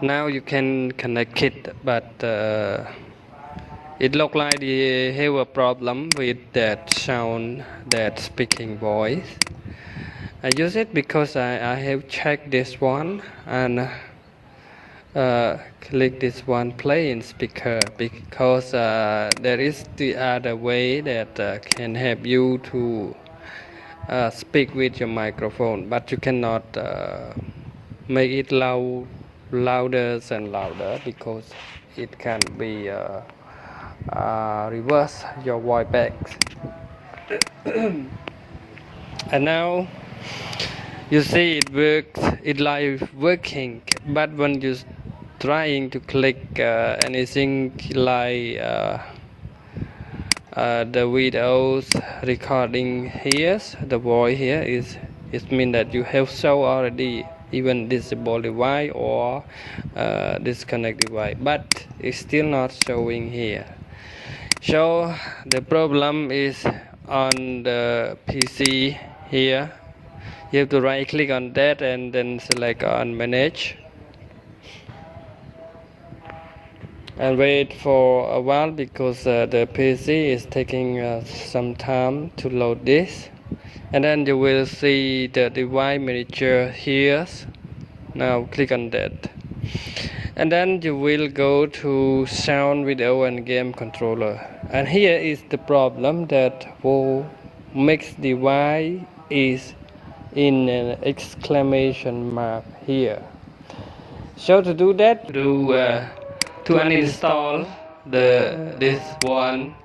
Now you can connect it, but it looks like they have a problem with that sound, that speaking voice. I use it because I have checked this one and click this one play in speaker, because there is the other way that can help you to speak with your microphone, but you cannot make it louder and louder, because it can be reverse your voice back. And now you see it works, it live working, but when you trying to click anything like the videos recording here, the voice here is, it means that you have show already even disable device or disconnect device, but it's still not showing here. So the problem is on the PC here. You have to right click on that and then select on manage and wait for a while, because the PC is taking some time to load this. And then you will see the device manager here. Now click on that, and then you will go to sound, video and game controller. And here is the problem that will make device is in an exclamation mark here. So to do that, to uninstall this one,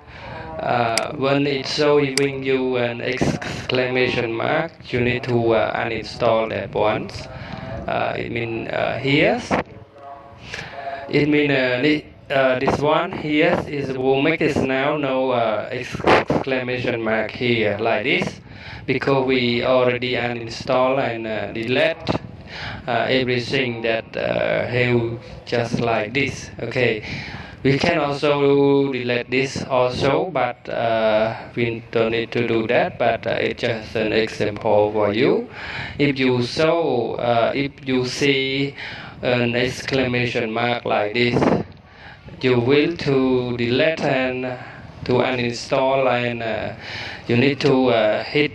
when it's showing you an exclamation mark, you need to uninstall that once. It means here. It means this one here will make it now no exclamation mark here like this, because we already uninstall and delete everything that have just like this. Okay, we can also delete this also, but we don't need to do that, but it's just an example for you. If you see an exclamation mark like this, you will to delete and to uninstall, and you need to hit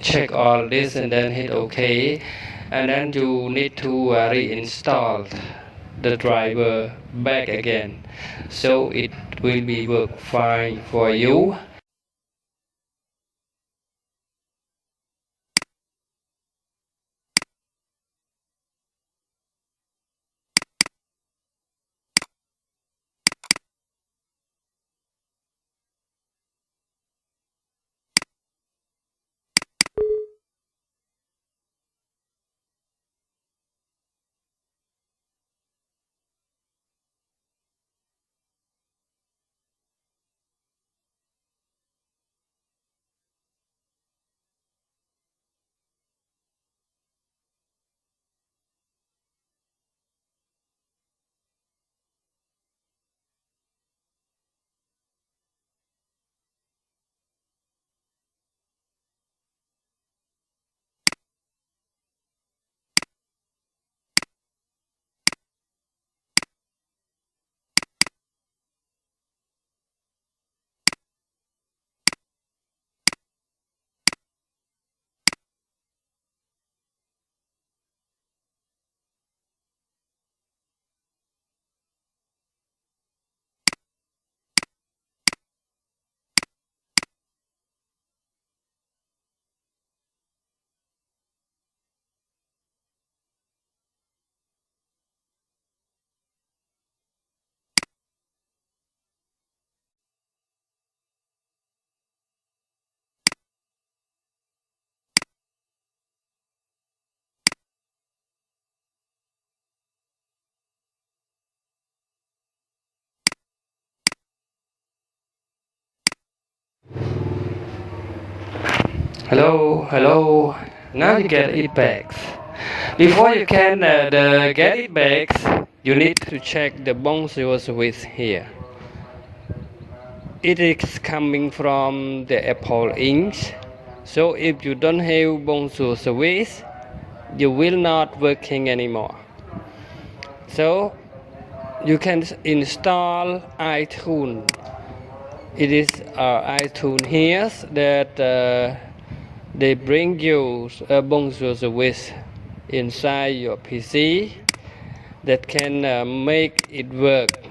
check all this and then hit OK, and then you need to reinstall the driver back again, so it will be work fine for you. Hello. Now you get it back. Before you can get it back, you need to check the bonjour service here. It is coming from the Apple Inc. So if you don't have bonjour service, you will not working anymore. So you can install iTunes. It is iTunes here that they bring you a bonjour service inside your PC that can make it work